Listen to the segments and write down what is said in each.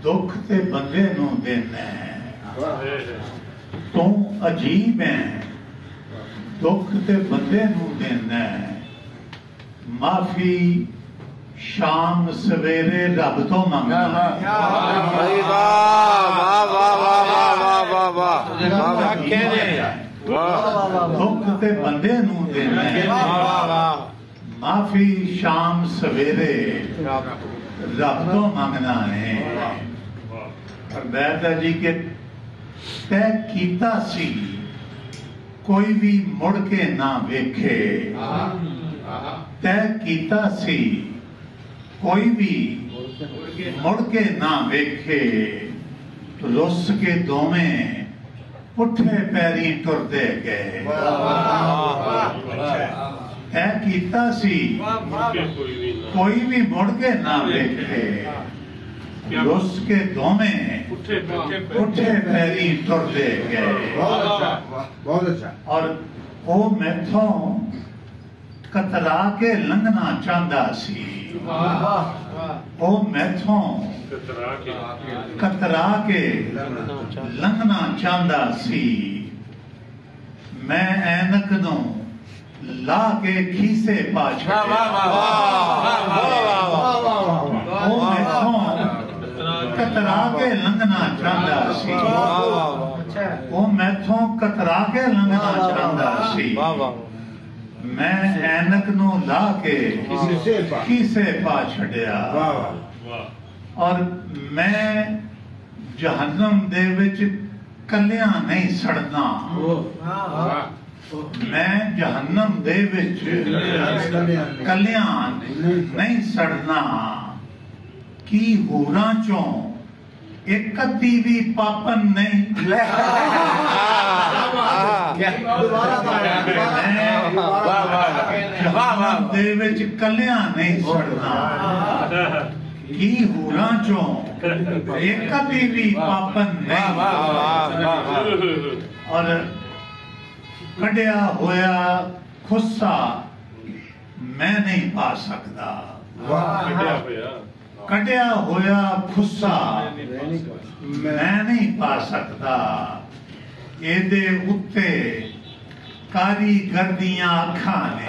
दुख ते बंदे नू देना है, तू अजीब है, दुख ते बंदे नू देना है। माफी शाम सवेरे रब तो मंगना दुख ते बंदे नू देना है। माफी शाम सवेरे रब तो मंगना है। बैदा जी के तय कीता सी कोई भी मुड़ के ना वेखे, तय कीता सी कोई भी मुड़ के ना वेखे, रुस के दोवें पुठे पैरी टुरदे गए। तय कीता सी कोई भी मुड़ के ना वेखे, रुस के दोवें पुठे पैरी टुरदे गए। बहुत अच्छा। और वो मैथों कतरा के लंघना चाहता सी, वो मैथों कतरा के लंघना चाहता सी। मैं ऐनक नू ला के खीसे पा छड्या, वो मैथों कतरा के लंघना चाहता सी, वो मैथों कतरा के लंघना चाहता सी। मैं ऐनक नू ला के खीसे पा छड्या, और मैं जहन्नम दे विच कलियां नहीं सड़ना। मैं जहन्नम दे विच कलियां नहीं सड़ना। की हूरां चों एक कदी भी पापन नहीं। जहन्नम दे विच कलियां नहीं सड़ना। की हूरां चों एक कदी भी पापन नहीं। और कढ़िया होया खुस्सा मैं नहीं पा सकता। कढ़िया होया खुस्सा मैं नहीं पा सकता। एदे उत्ते कारीगर दियां अखां ने।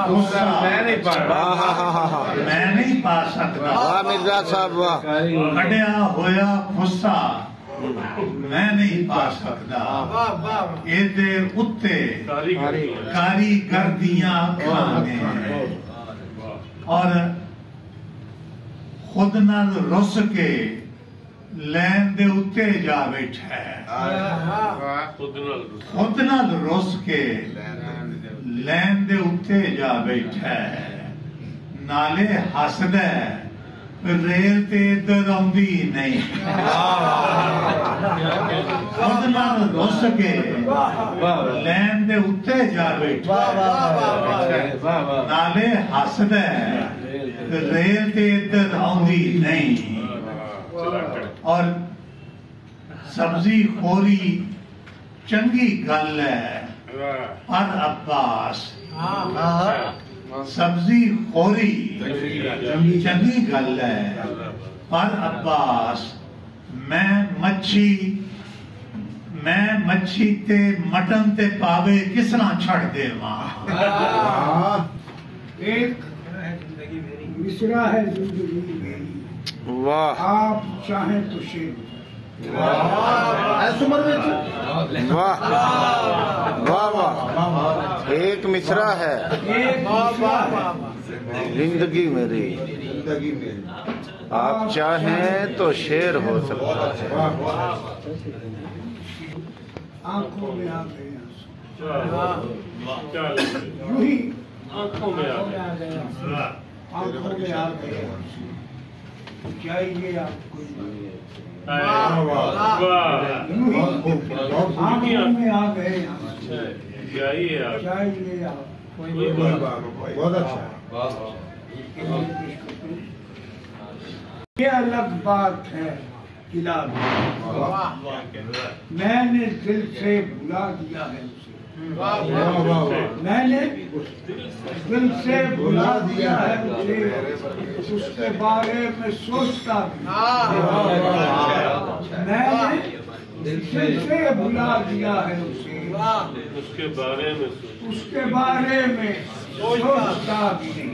खुस्सा मैं नहीं पा सकता। मिर्जा साहब वाह। कढ़िया होया खुस्सा मैं नहीं पा सकता। एदे उत्ते कारीगर दियां अखां ने। और खुद नाल रुस के लैन दे उत्ते जा बैठा है। खुद नाल रुस के लैन दे उत्ते जा बैठा है। नाले हसदा रेल ते इधर आउंदी नहीं। खुद नाल रुस के लैन दे उत्ते जा बैठा, नाले हसदा रेल ते इधर आउंदी नहीं। और सब्जी खोरी चंगी गल है, पर अब्बास सब्जी खोरी चंगी गल है, पर अब्बास मैं मच्छी ते मटन ते पावे किस तरह छड़ देवां। एक मिसरा है जिंदगी मेरी, वाह। आप चाहें तो शेर। वाह वाह वाह। एक मिसरा है जिंदगी मेरी, आप चाहें तो शेर हो सकता है। आंखों में आ गए यूं ही आंखों में आ गए, आंखों में आ गए। चाहिए आपको यूं ही आंखों में आ गए। चाहिए आप। बहुत अच्छा। ये अलग बात है खिला, मैंने दिल से भुला दिया है उसे। मैंने दिल से भुला दिया है मुझे, उसके बारे में सोचता भी। मैंने दिल से भुला दिया है उसे, उसके बारे में सोचता भी नहीं।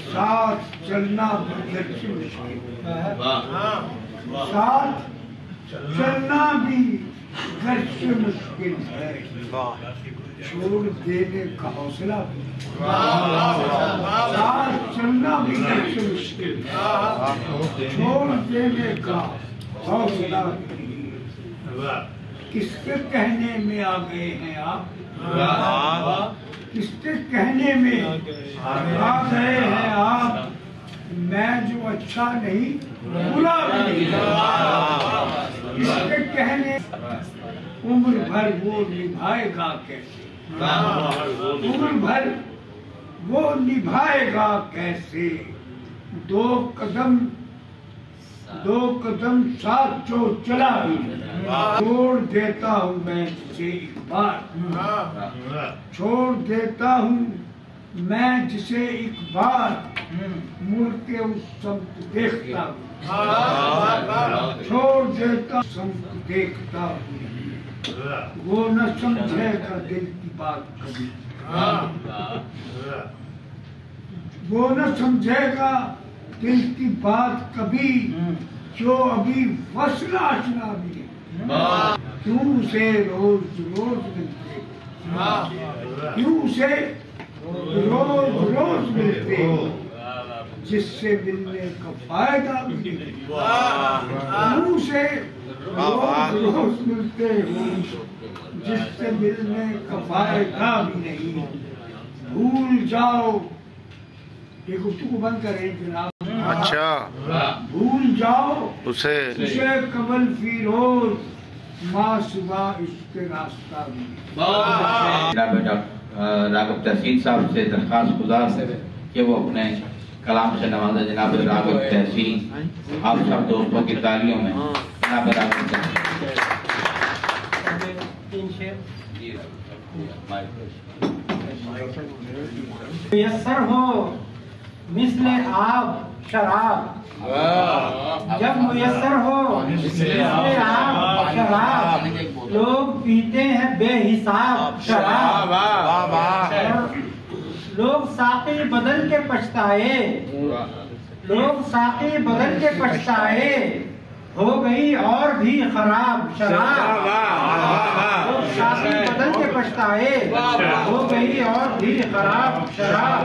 साथ चलना भी घर से मुश्किल, साथ चलना भी घर से मुश्किल है। छोड़ देने का हौसला भी, साथ चलना भी घर से मुश्किल है। छोड़ देने का हौसला भी। किसके कहने में आ गए हैं आप? किसके कहने में आ गए हैं आप? मैं जो अच्छा नहीं बुरा भी नहीं। किसके कहने उम्र भर वो निभाएगा कैसे? उम्र भर वो निभाएगा कैसे? दो कदम साथ जो चला भी छोड़ देता हूँ मैं जिसे एक बार, छोड़ देता हूँ मैं जिसे एक बार, मुड़ के उस समत देखता हूँ। छोड़ देता समत देखता हूँ, वो न समझेगा दिल की बात कभी, वो न समझेगा दिल की बात कभी, जो अभी वसला आशना भी है। क्यों उसे रोज रोज मिलते, क्यों उसे रोज रोज मिलते, जिससे मिलने का फायदा भी नहीं। क्यों उसे रोज रोज मिलते हो, जिससे मिलने का फायदा भी नहीं। भूल जाओ, ये गुफ्तगू बंद करें जनाब। अच्छा, भूल जाओ उसे कमल फिरोज माँ सुबह इसके रास्ता भी। बेटा राघव तहसीन साहब से दरखास्त गुजार है कि वो अपने कलाम से नवाजा। जनाब राघव तहसीन, आप सब दोस्तों की तालियों में जनाब राघव मुयस्सर हो मिसले आब शराब, जब मुयस्सर हो मिसले आब शराब, लोग पीते हैं बेहिसाब शराब। लोग साक़ी बदल के पछताए, लोग साक़ी बदल के पछताए, हो गई और भी खराब शराब। लोग साक़ी बदल के पछताए, हो गई और भी खराब शराब।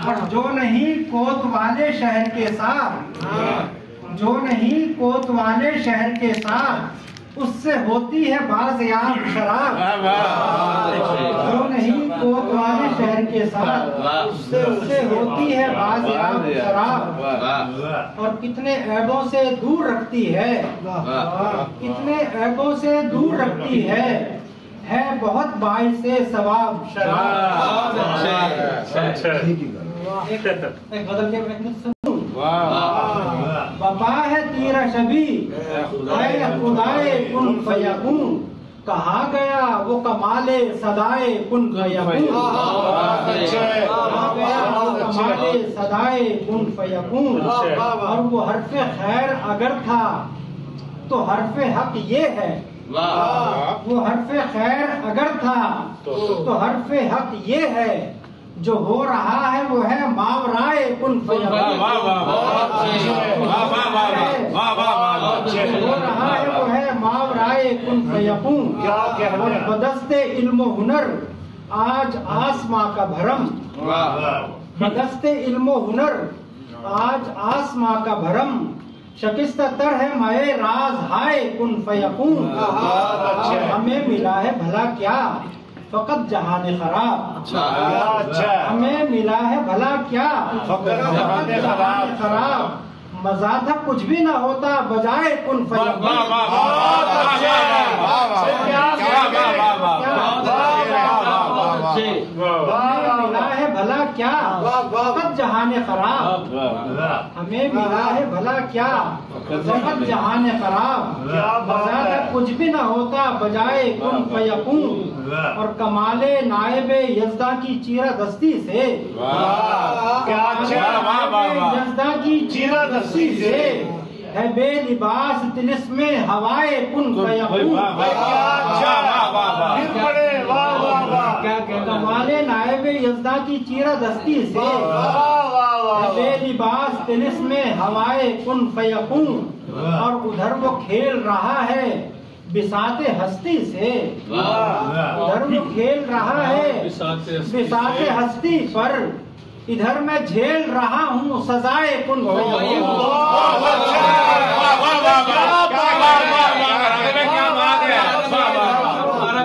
और जो नहीं कोतवाले शहर के साथ, जो नहीं कोतवाले शहर के साथ, उससे होती है बाज़याब शराब। जो नहीं कोतवाले शहर के साथ, उससे होती है बाज़याब शराब। और कितने ऐबों से दूर रखती है, कितने ऐबों से दूर रखती है बहुत बाइसे सवाब शराब। एक गज़ल के वफा है तीरा शबी खुदाए कुन फयकून, कहा गया वो कमाले सदाए कुन फयकून। कहा गया वो कमाले सदाए कुन फयकून। और वो हर्फ़े खैर अगर था तो हर्फ़े हक ये है, वो हर्फ़े खैर अगर था तो हर्फ़े हक ये है, जो हो रहा है वो है मावराए कुन फयकून। हो रहा है वो है मावराए कुन फयकून। और बदस्ते इल्म हुनर आज आसमां का भरम, बदस्ते इल्म हुनर आज आसमां का भरम, शकिस्ता तर है माए राज हाय कुन फयकून। हमें मिला है भला क्या फकत जहाने खराब, हमें मिला है भला क्या फकत जहाने खराब। मजा था कुछ भी ना होता बजाए कुन फयकून। मिला है भला क्या फकत जहाने खराब, हमें मिला है भला क्या फकत जहाने खराब। बजाता कुछ भी न होता बजाए कुन फयकून, और कमाले नायबे यज़दा की चीरा दस्ती से, यज़दा की चीरा दस्ती से है बेलिबास तिलिस्मे हवाए कुन फयकून। क्या कमाले नायबे यज़दा की चीरा दस्ती से है बेलिबास तिलिस्मे हवाए कुन फयकून। और उधर वो खेल रहा है बिसाते हस्ती से, उधर वो खेल रहा है बिसाते हस्ती पर, इधर मैं झेल रहा हूँ सजाए कुन फयकून।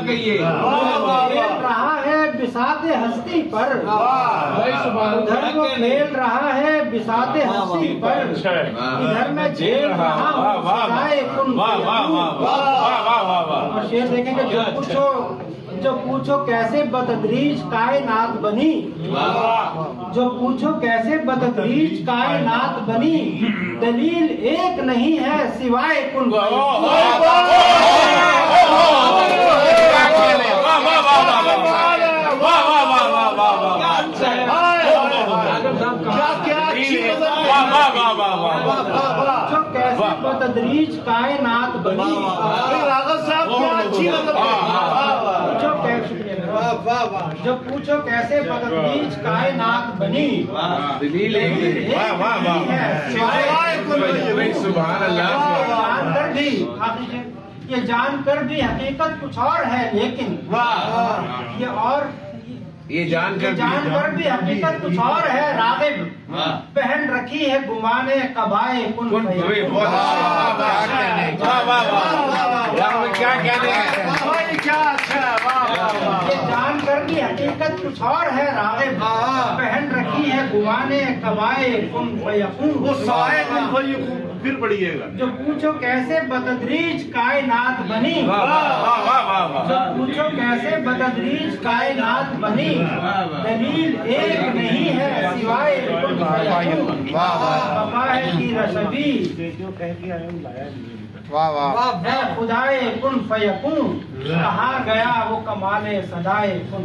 खेल रहा है बिसाते हस्ती पर, उधर वो खेल रहा है बिसाते हस्ती पर, इधर मैं झेल रहा हूँ सजाए कुन फयकून। और शेर देखेंगे, जो पूछो कैसे बतदरीज कायनात बनी, जो पूछो कैसे बतदरीज कायनात बनी, दलील एक नहीं है सिवाय कुन फयकून। जो कैसे बतदरीज कायनात बनी, जो पूछो कैसे बतदरीज कायनात बनी, दलील एक जानकर भी, ये जानकर भी हकीकत कुछ और है, लेकिन ये जानकर भी हकीकत कुछ और है। रागिब पहन रखी है गुमाने कबाए कुन फयकून। ये जानकर भी हकीकत कुछ और है। रागिब पहन रखी है गुमाने कबाए कुन फयकून। फिर पढ़िएगा। जो पूछो कैसे बतदरीज कायनात बनी, जो पूछो कैसे बतदरीज कायनात बनी, दलील एक नहीं है सिवाय की रशबी। है खुदाए कुन फयकून, कहाँ गया वो कमाले सदाए कुन।